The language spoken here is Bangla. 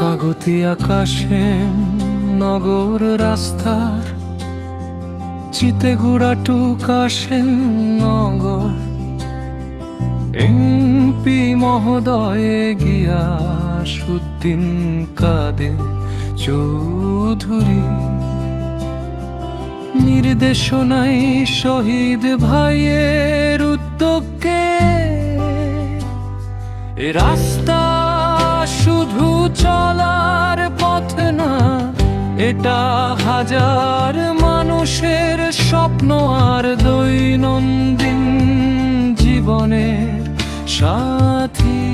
কাগতি আকাশে নগর রাস্তার চিতে গুড়া টুকাশেন নগর এমপি মহোদয় গিয়াসউদ্দিন কাদের চৌধুরী নির্দেশনায় শহীদ ভাইয়ের উদ্যোগে এ রাস্তা শুধু চলার পথ না, এটা হাজার মানুষের স্বপ্ন আর দৈনন্দিন জীবনের সাথী।